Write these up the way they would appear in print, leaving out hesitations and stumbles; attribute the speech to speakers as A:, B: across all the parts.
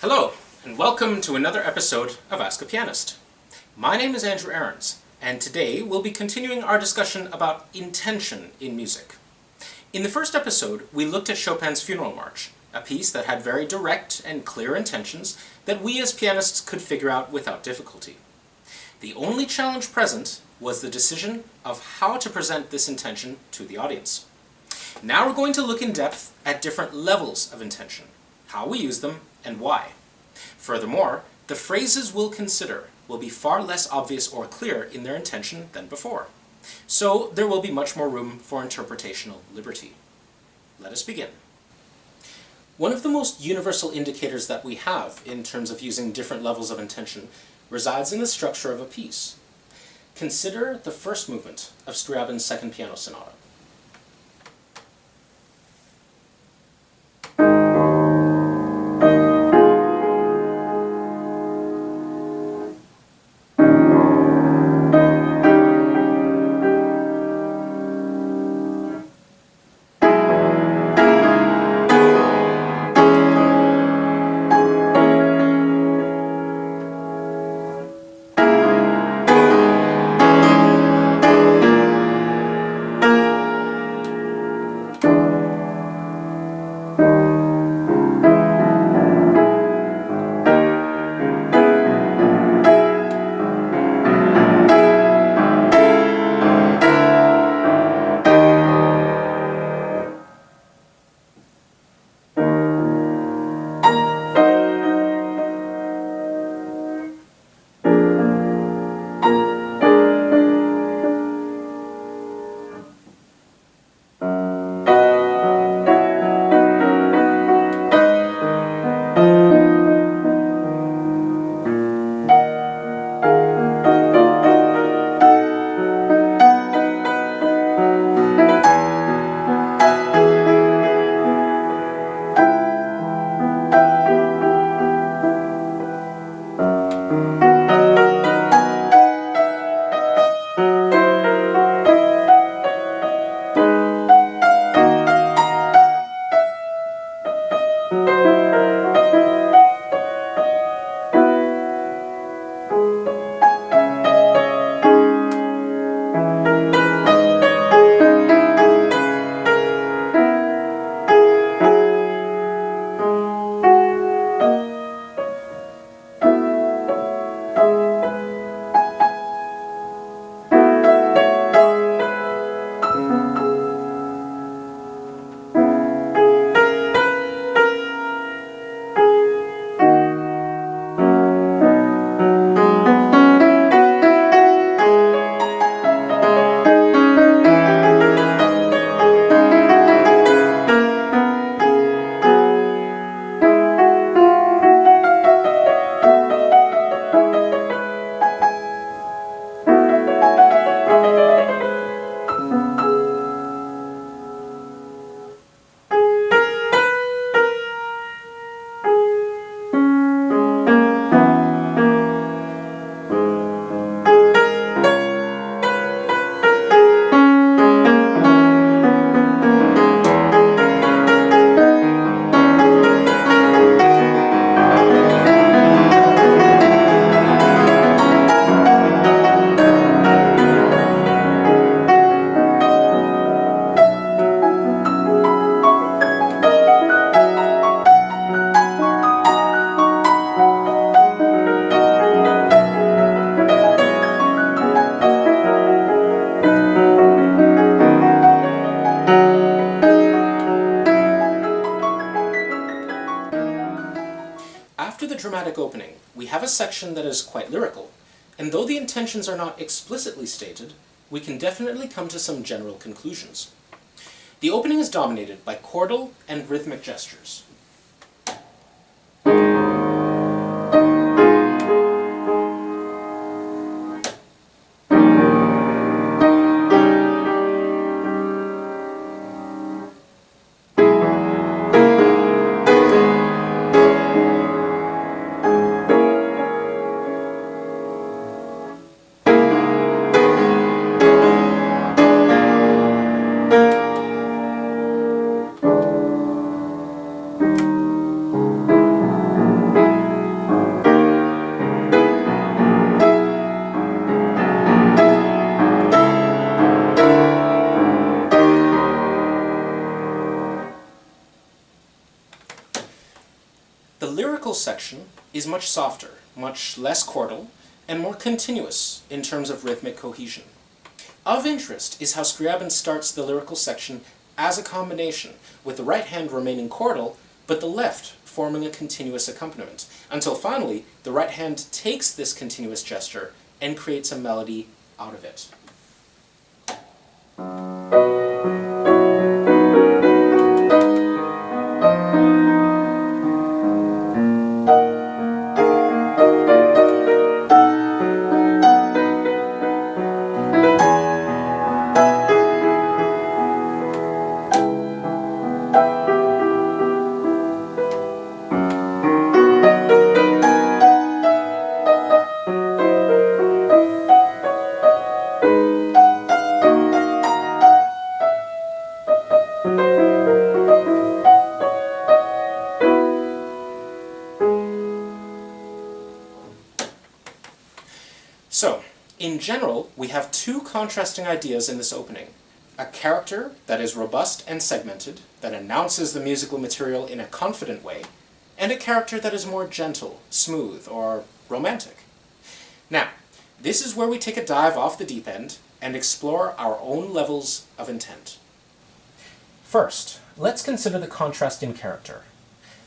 A: Hello, and welcome to another episode of Ask a Pianist. My name is Andrew Aarons, and today we'll be continuing our discussion about intention in music. In the first episode, we looked at Chopin's Funeral March, a piece that had very direct and clear intentions that we as pianists could figure out without difficulty. The only challenge present was the decision of how to present this intention to the audience. Now we're going to look in depth at different levels of intention, how we use them, and why. Furthermore, the phrases we'll consider will be far less obvious or clear in their intention than before. So there will be much more room for interpretational liberty. Let us begin. One of the most universal indicators that we have in terms of using different levels of intention resides in the structure of a piece. Consider the first movement of Scriabin's Second Piano Sonata. After the dramatic opening, we have a section that is quite lyrical, and though the intentions are not explicitly stated, we can definitely come to some general conclusions. The opening is dominated by chordal and rhythmic gestures. The lyrical section is much softer, much less chordal, and more continuous in terms of rhythmic cohesion. Of interest is how Scriabin starts the lyrical section as a combination, with the right hand remaining chordal, but the left forming a continuous accompaniment, until finally the right hand takes this continuous gesture and creates a melody out of it. So, in general, we have two contrasting ideas in this opening. A character that is robust and segmented, that announces the musical material in a confident way, and a character that is more gentle, smooth, or romantic. Now, this is where we take a dive off the deep end and explore our own levels of intent. First, let's consider the contrast in character.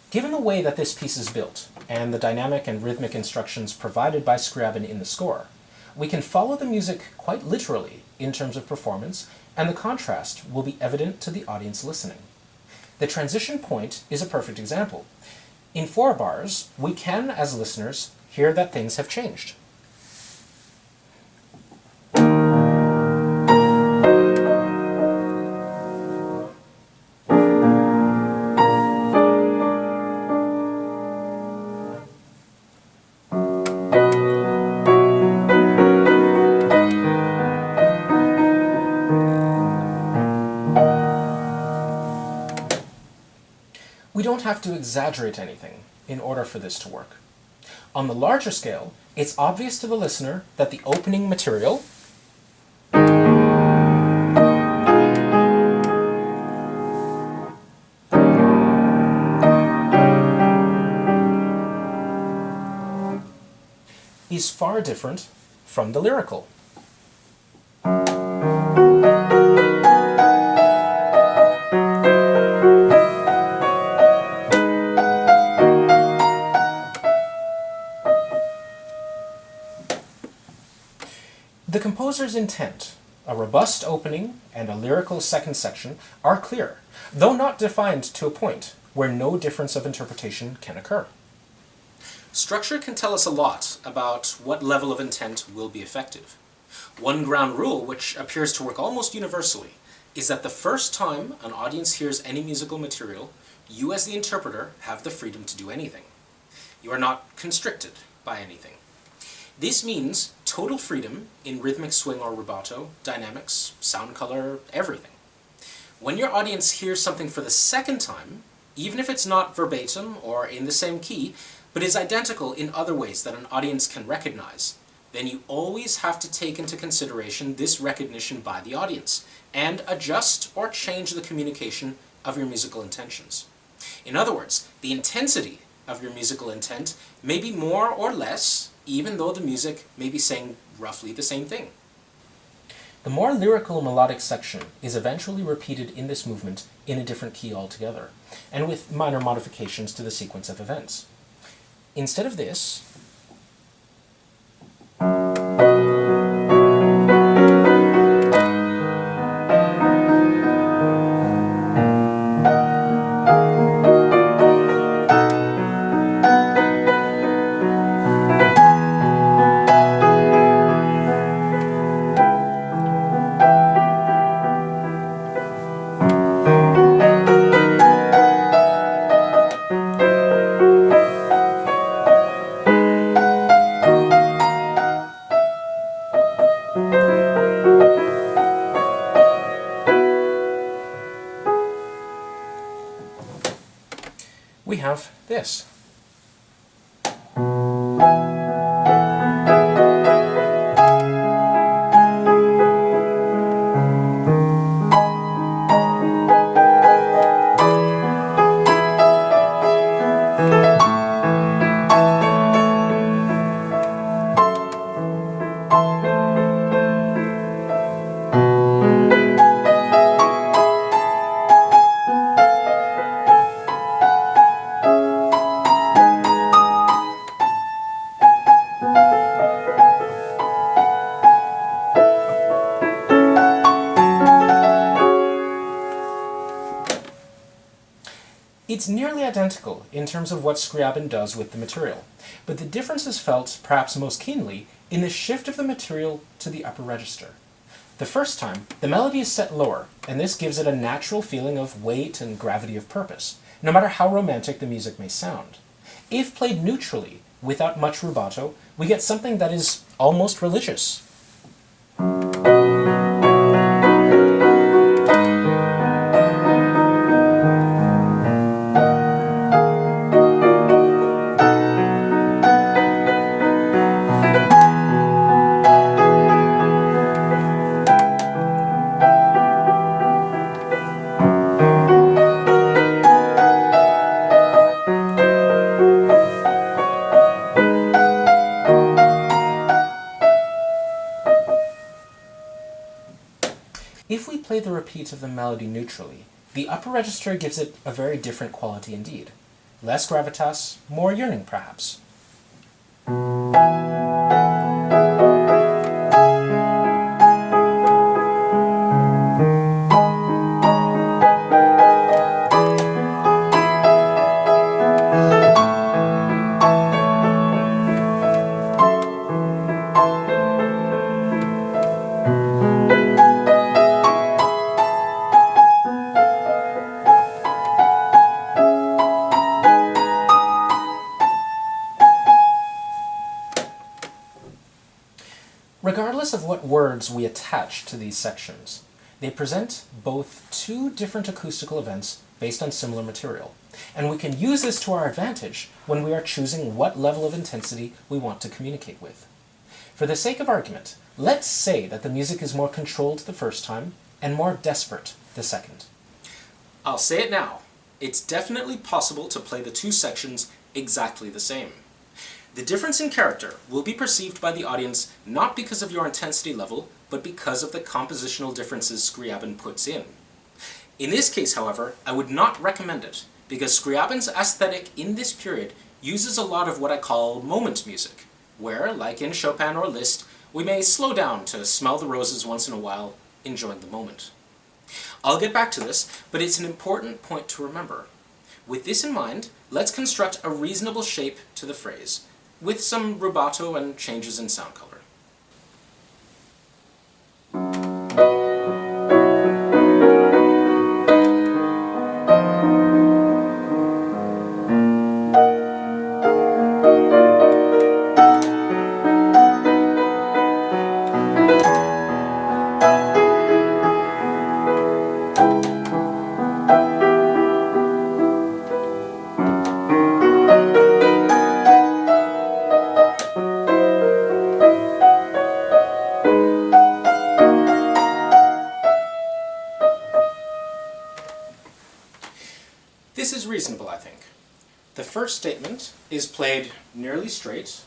A: Given the way that this piece is built, and the dynamic and rhythmic instructions provided by Scriabin in the score, we can follow the music quite literally in terms of performance, and the contrast will be evident to the audience listening. The transition point is a perfect example. In 4 bars, we can, as listeners, hear that things have changed. We don't have to exaggerate anything in order for this to work. On the larger scale, it's obvious to the listener that the opening material is far different from the lyrical. The composer's intent, a robust opening and a lyrical second section, are clear, though not defined to a point where no difference of interpretation can occur. Structure can tell us a lot about what level of intent will be effective. One ground rule, which appears to work almost universally, is that the first time an audience hears any musical material, you as the interpreter have the freedom to do anything. You are not constricted by anything. This means total freedom in rhythmic swing or rubato, dynamics, sound color, everything. When your audience hears something for the second time, even if it's not verbatim or in the same key, but is identical in other ways that an audience can recognize, then you always have to take into consideration this recognition by the audience and adjust or change the communication of your musical intentions. In other words, the intensity of your musical intent may be more or less, even though the music may be saying roughly the same thing. The more lyrical melodic section is eventually repeated in this movement in a different key altogether, and with minor modifications to the sequence of events. Instead of this, we have this. It's nearly identical in terms of what Scriabin does with the material, but the difference is felt, perhaps most keenly, in the shift of the material to the upper register. The first time, the melody is set lower, and this gives it a natural feeling of weight and gravity of purpose, no matter how romantic the music may sound. If played neutrally, without much rubato, we get something that is almost religious. If we play the repeats of the melody neutrally, the upper register gives it a very different quality indeed. Less gravitas, more yearning perhaps. Regardless of what words we attach to these sections, they present both two different acoustical events based on similar material, and we can use this to our advantage when we are choosing what level of intensity we want to communicate with. For the sake of argument, let's say that the music is more controlled the first time and more desperate the second. I'll say it now. It's definitely possible to play the two sections exactly the same. The difference in character will be perceived by the audience not because of your intensity level, but because of the compositional differences Scriabin puts in. In this case, however, I would not recommend it, because Scriabin's aesthetic in this period uses a lot of what I call moment music, where, like in Chopin or Liszt, we may slow down to smell the roses once in a while, enjoying the moment. I'll get back to this, but it's an important point to remember. With this in mind, let's construct a reasonable shape to the phrase, with some rubato and changes in sound color. This is reasonable, I think. The first statement is played nearly straight.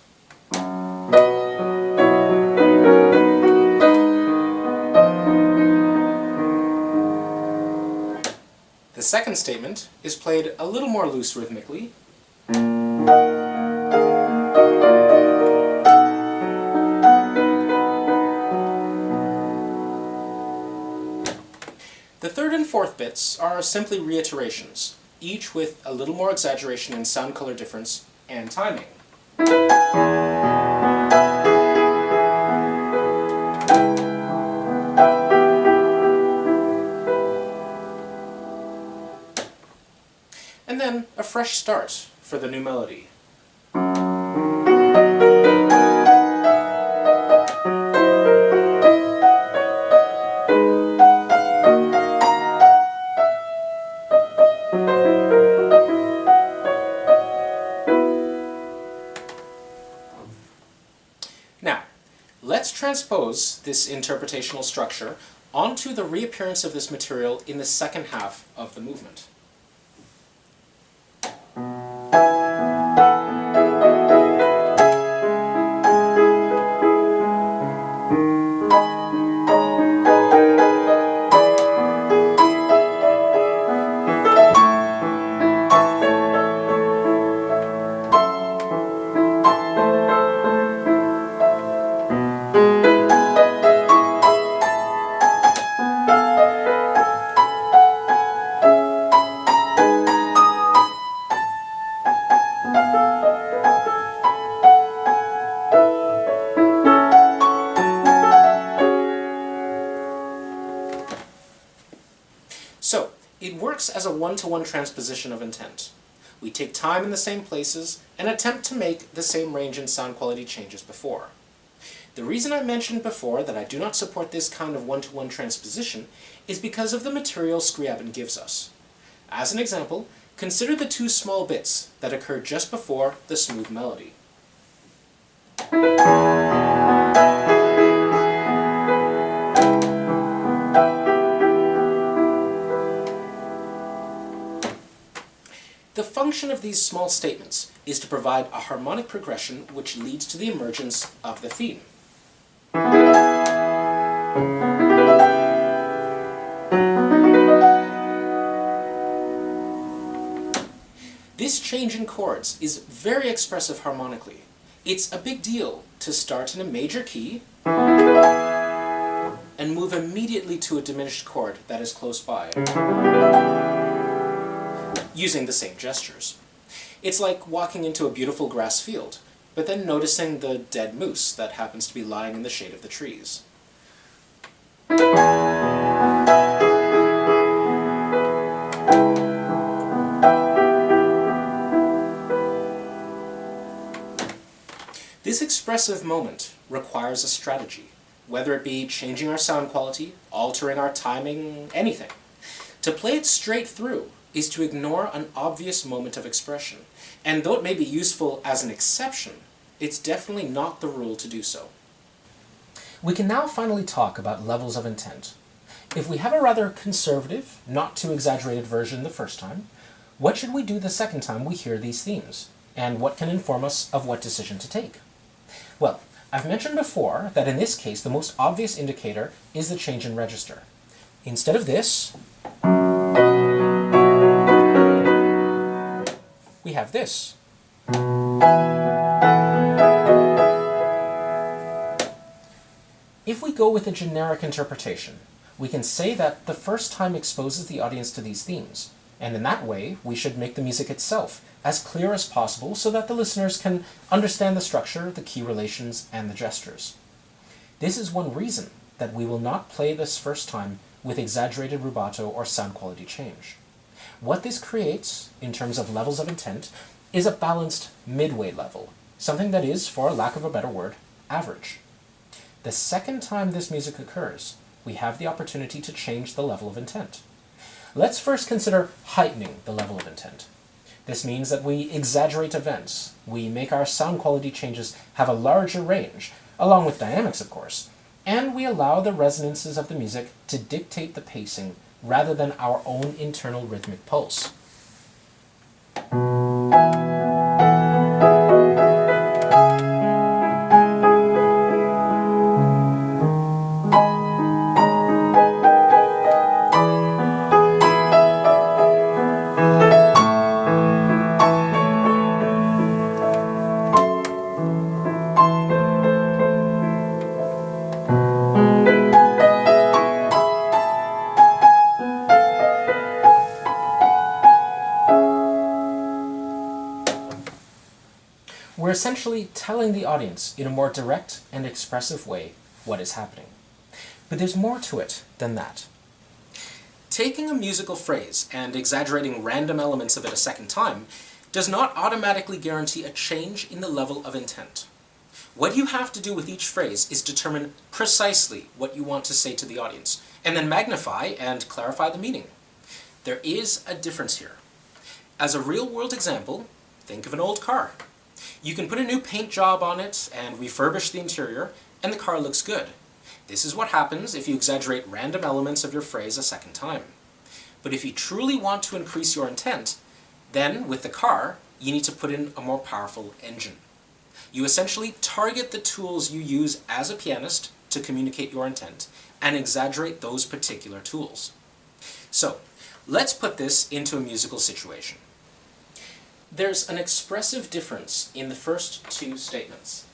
A: The second statement is played a little more loose rhythmically. The third and fourth bits are simply reiterations, each with a little more exaggeration in sound color difference and timing. And then a fresh start for the new melody. Now, let's transpose this interpretational structure onto the reappearance of this material in the second half of the movement. a one-to-one transposition of intent. We take time in the same places and attempt to make the same range and sound quality changes before. The reason I mentioned before that I do not support this kind of one-to-one transposition is because of the material Scriabin gives us. As an example, consider the two small bits that occur just before the smooth melody. The function of these small statements is to provide a harmonic progression which leads to the emergence of the theme. This change in chords is very expressive harmonically. It's a big deal to start in a major key and move immediately to a diminished chord that is close by, using the same gestures. It's like walking into a beautiful grass field, but then noticing the dead moose that happens to be lying in the shade of the trees. This expressive moment requires a strategy, whether it be changing our sound quality, altering our timing, anything. To play it straight through is to ignore an obvious moment of expression, and though it may be useful as an exception, it's definitely not the rule to do so. We can now finally talk about levels of intent. If we have a rather conservative, not too exaggerated version the first time, what should we do the second time we hear these themes? And what can inform us of what decision to take? Well, I've mentioned before that in this case the most obvious indicator is the change in register. Instead of this, we have this. If we go with a generic interpretation, we can say that the first time exposes the audience to these themes, and in that way we should make the music itself as clear as possible so that the listeners can understand the structure, the key relations, and the gestures. This is one reason that we will not play this first time with exaggerated rubato or sound quality change. What this creates, in terms of levels of intent, is a balanced midway level, something that is, for lack of a better word, average. The second time this music occurs, we have the opportunity to change the level of intent. Let's first consider heightening the level of intent. This means that we exaggerate events, we make our sound quality changes have a larger range, along with dynamics of course, and we allow the resonances of the music to dictate the pacing rather than our own internal rhythmic pulse. We're essentially telling the audience in a more direct and expressive way what is happening. But there's more to it than that. Taking a musical phrase and exaggerating random elements of it a second time does not automatically guarantee a change in the level of intent. What you have to do with each phrase is determine precisely what you want to say to the audience, and then magnify and clarify the meaning. There is a difference here. As a real-world example, think of an old car. You can put a new paint job on it and refurbish the interior, and the car looks good. This is what happens if you exaggerate random elements of your phrase a second time. But if you truly want to increase your intent, then with the car, you need to put in a more powerful engine. You essentially target the tools you use as a pianist to communicate your intent, and exaggerate those particular tools. So, let's put this into a musical situation. There's an expressive difference in the first two statements.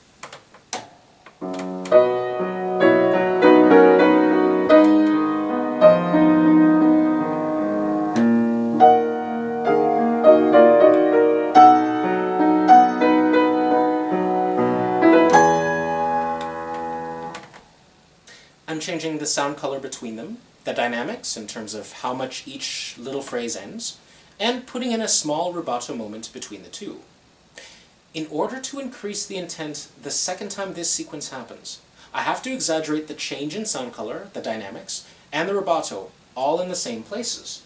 A: I'm changing the sound color between them, the dynamics in terms of how much each little phrase ends, and putting in a small rubato moment between the two. In order to increase the intent the second time this sequence happens, I have to exaggerate the change in sound color, the dynamics, and the rubato, all in the same places.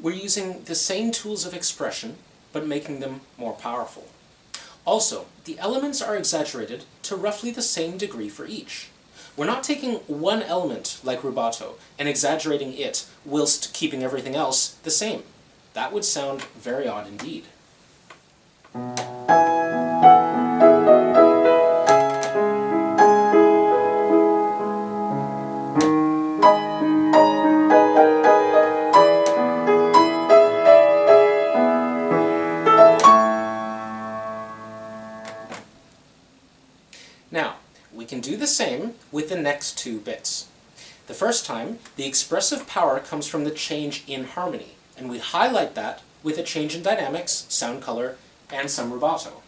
A: We're using the same tools of expression, but making them more powerful. Also, the elements are exaggerated to roughly the same degree for each. We're not taking one element, like rubato, and exaggerating it whilst keeping everything else the same. That would sound very odd indeed. Now, we can do the same with the next two bits. The first time, the expressive power comes from the change in harmony, and we highlight that with a change in dynamics, sound color, and some rubato.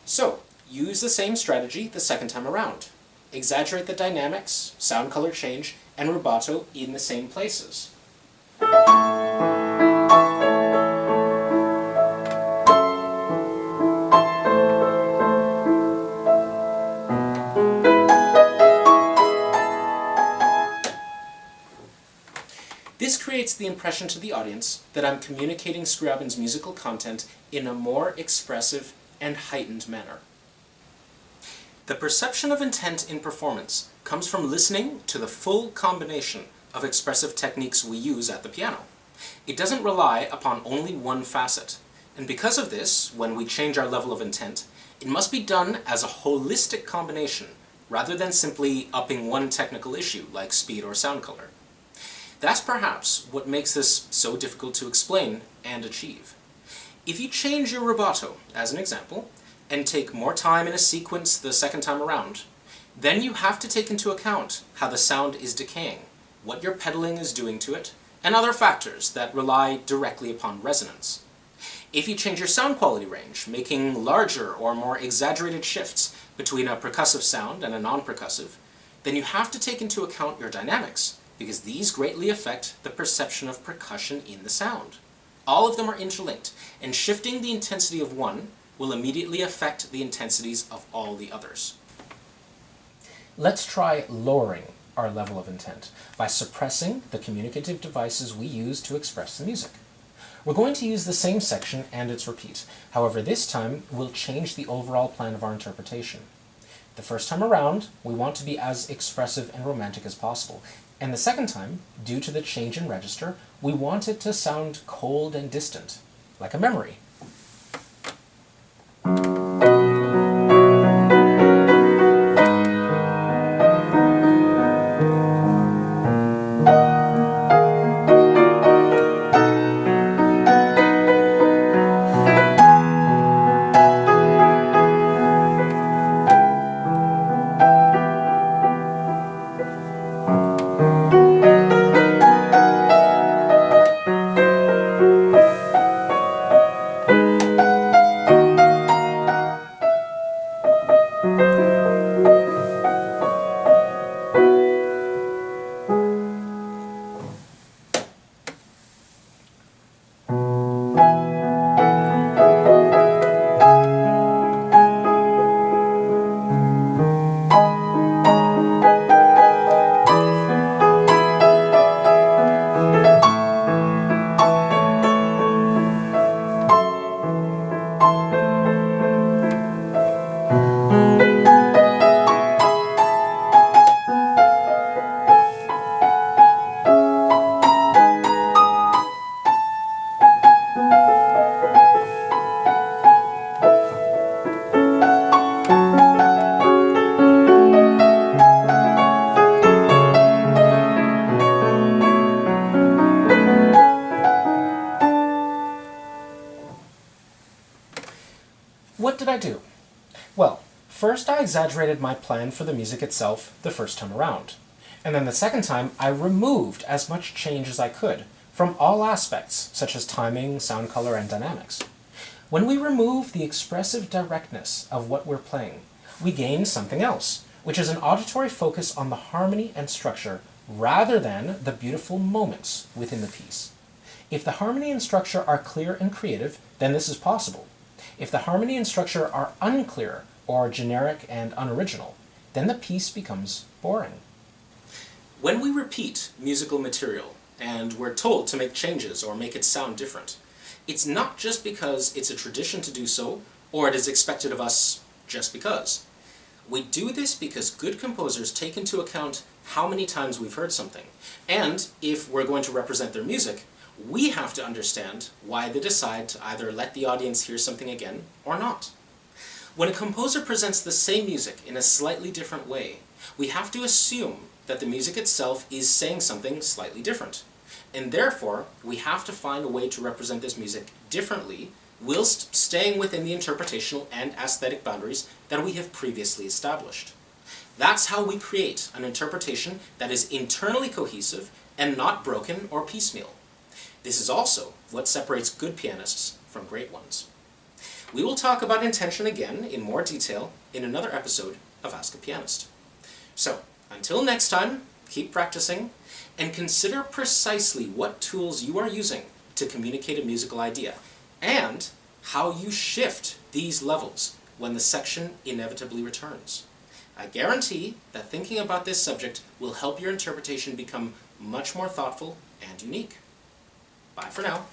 A: So, use the same strategy the second time around. Exaggerate the dynamics, sound color change, and rubato in the same places. This creates the impression to the audience that I'm communicating Scriabin's musical content in a more expressive and heightened manner. The perception of intent in performance comes from listening to the full combination of expressive techniques we use at the piano. It doesn't rely upon only one facet, and because of this, when we change our level of intent, it must be done as a holistic combination, rather than simply upping one technical issue like speed or sound color. That's perhaps what makes this so difficult to explain and achieve. If you change your rubato, as an example, and take more time in a sequence the second time around, then you have to take into account how the sound is decaying, what your pedaling is doing to it, and other factors that rely directly upon resonance. If you change your sound quality range, making larger or more exaggerated shifts between a percussive sound and a non-percussive, then you have to take into account your dynamics, because these greatly affect the perception of percussion in the sound. All of them are interlinked, and shifting the intensity of one will immediately affect the intensities of all the others. Let's try lowering our level of intent by suppressing the communicative devices we use to express the music. We're going to use the same section and its repeat. However, this time we'll change the overall plan of our interpretation. The first time around, we want to be as expressive and romantic as possible. And the second time, due to the change in register, we want it to sound cold and distant, like a memory. What did I do? Well, first I exaggerated my plan for the music itself the first time around. And then the second time, I removed as much change as I could from all aspects, such as timing, sound color, and dynamics. When we remove the expressive directness of what we're playing, we gain something else, which is an auditory focus on the harmony and structure rather than the beautiful moments within the piece. If the harmony and structure are clear and creative, then this is possible. If the harmony and structure are unclear or generic and unoriginal, then the piece becomes boring. When we repeat musical material, and we're told to make changes or make it sound different, it's not just because it's a tradition to do so, or it is expected of us just because. We do this because good composers take into account how many times we've heard something, and if we're going to represent their music, we have to understand why they decide to either let the audience hear something again or not. When a composer presents the same music in a slightly different way, we have to assume that the music itself is saying something slightly different. And therefore, we have to find a way to represent this music differently, whilst staying within the interpretational and aesthetic boundaries that we have previously established. That's how we create an interpretation that is internally cohesive and not broken or piecemeal. This is also what separates good pianists from great ones. We will talk about intention again in more detail in another episode of Ask a Pianist. So, until next time, keep practicing, and consider precisely what tools you are using to communicate a musical idea, and how you shift these levels when the section inevitably returns. I guarantee that thinking about this subject will help your interpretation become much more thoughtful and unique. Bye for now.